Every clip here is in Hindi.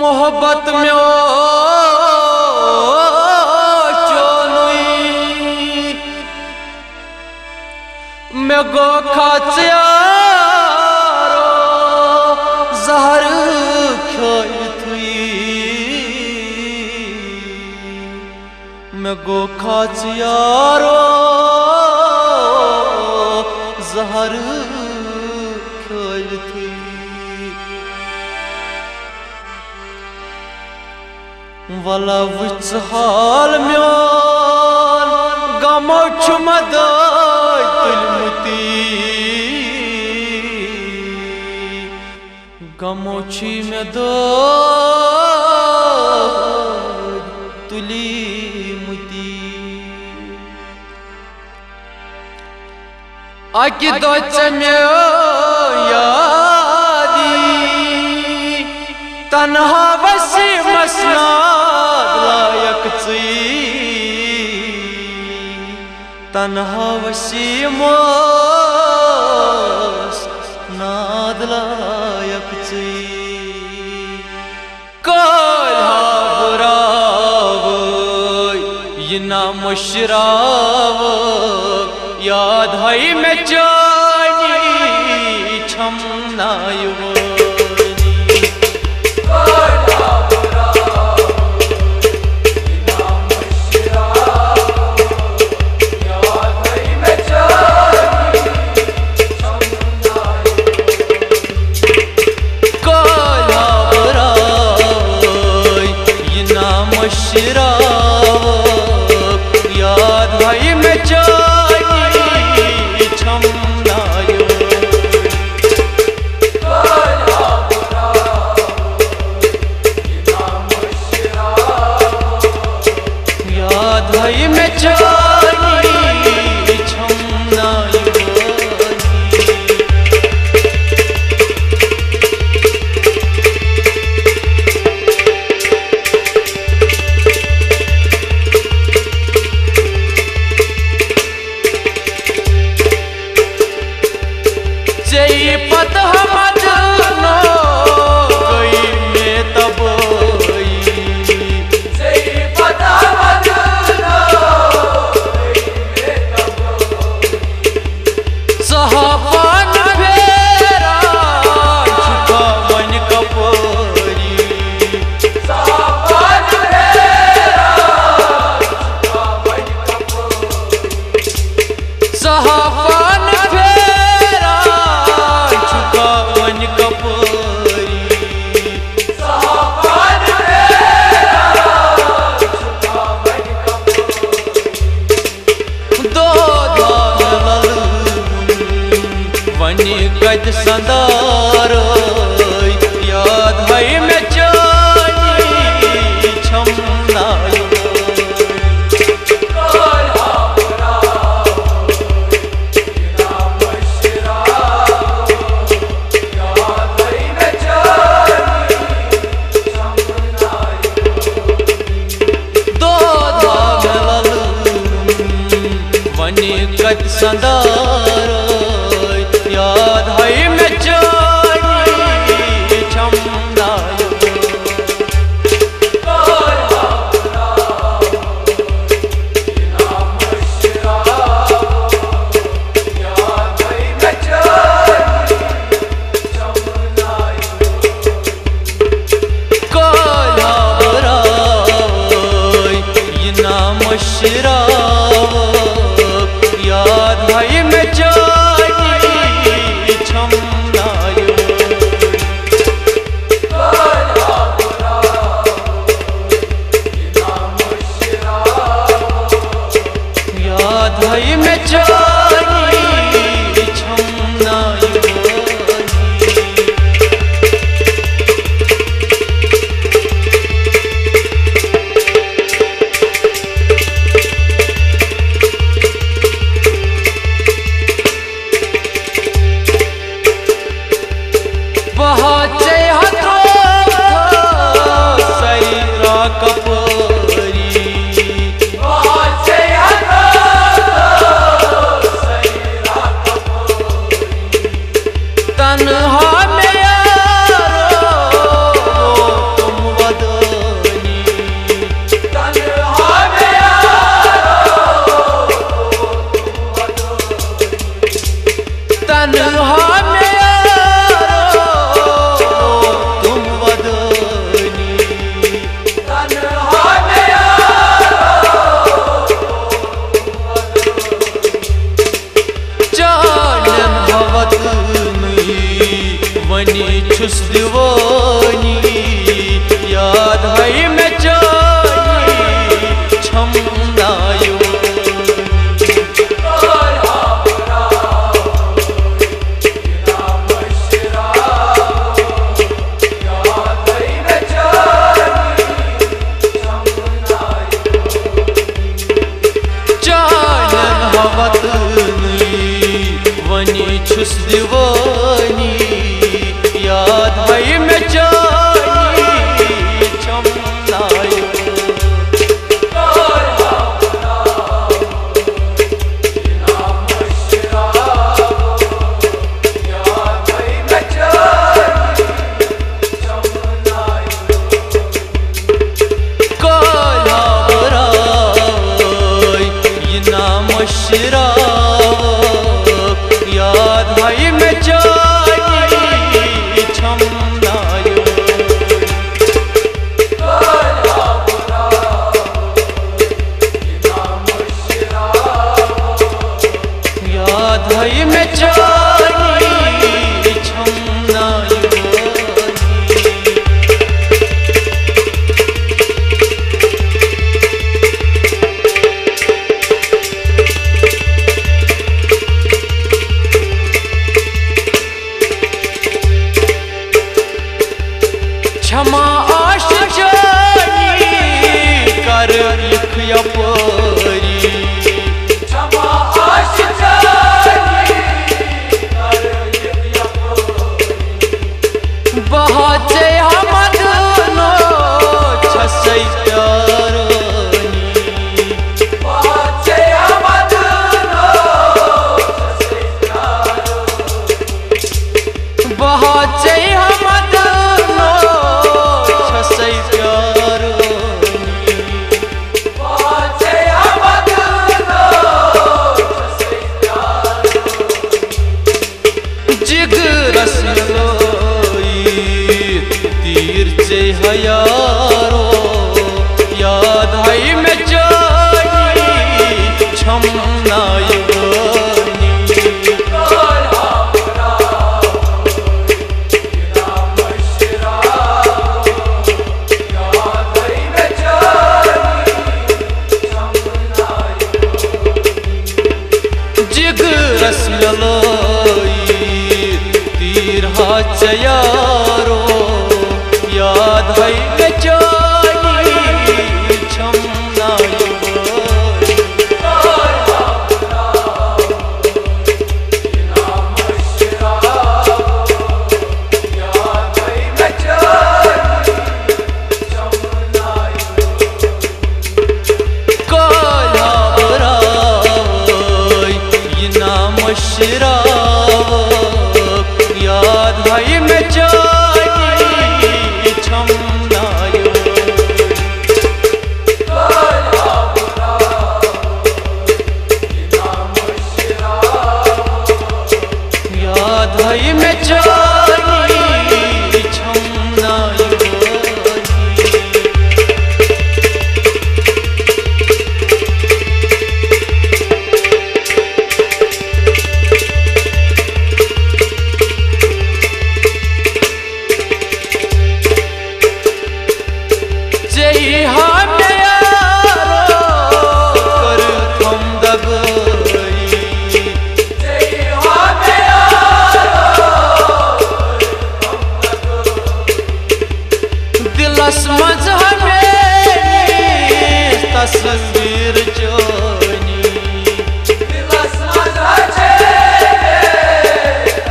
मोहब्बत में चोनुई मैं गो खाचारो जहर खोई मैं गो खाचारो जहर खोई वला वुच हाल म्योन गमो छुमद तुलमुती गमो छी में दो तुली मुती आकि दो चम्यो यादी तन्हा वसी मसना तन्हा वसी नाद लायक कल्हा बुराव ये ना मुशराव याद है मैं जानी छम नायु याद भाई मैं जानी छम नायो याद भाई मैं जानी छम नायो गद संदार याद है मैं जानी छम नायो दो धागल वनी गद संदार याद है मैं जानी छम नायो काला बुराई ये नाम शराब याद है छुस दीवानी याद है में जानी छमनायो याद है में जानी छमनायो याद है में जानी छमनायो क्षमा आशिकानी कर लिख अपनी क्षमा आशिकानी कर लिख अपनी बहाचे हम दोनों छसई प्यारनी बहाचे हम दोनों छसई प्यारनी बहाचे हम तीर से हयारो याद है में जानी छमनायो जिगरस तीर हाथ यारो याद है में जानी छमनायो काला बराई ये नाम शराब याद है में जानी छमनायो याद है में जानी छमनायो तस्वीर जोनी दिलस मजा छे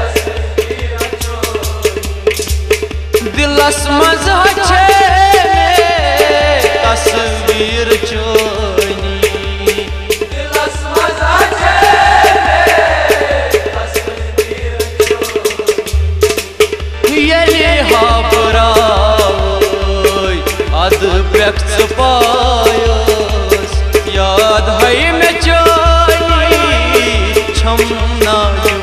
तस्वीर जोनी दिलस मजा छे तस्वीर जोनी ये हाबरा अद व्यक्त पायस याद है में जानी छमनायो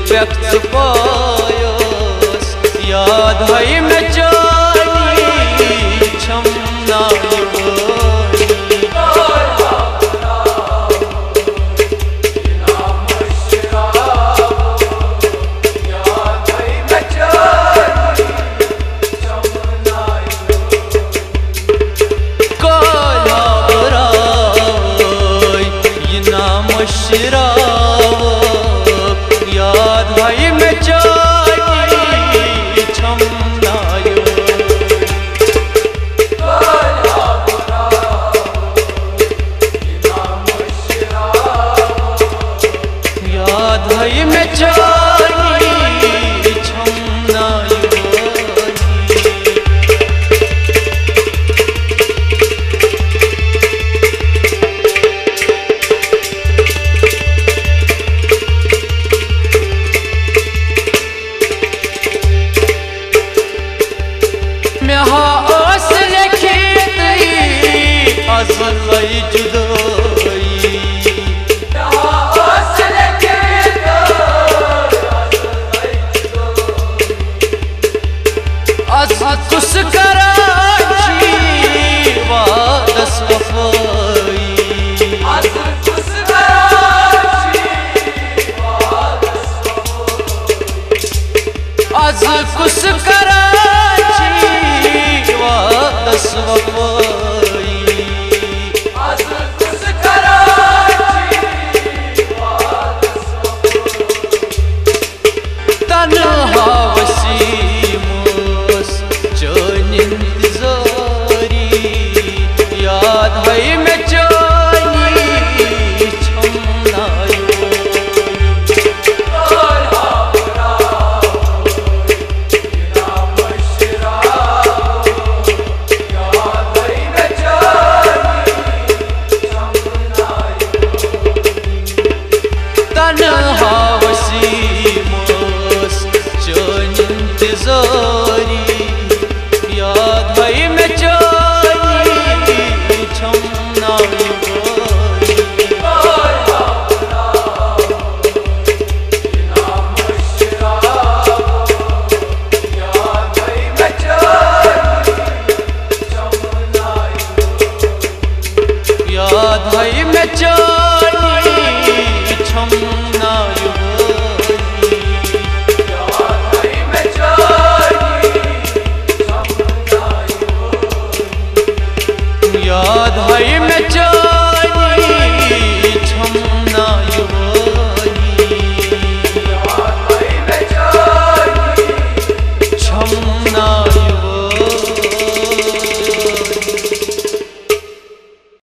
व्यक्त पायस याद है में जानी छमनायो काला बराई ये आज कुस कराची वादस वफाई आज कुस कराची वादस वफाई आज कुस कराची वादस वफाई आज कुस कराची वादस वफाई तन्हा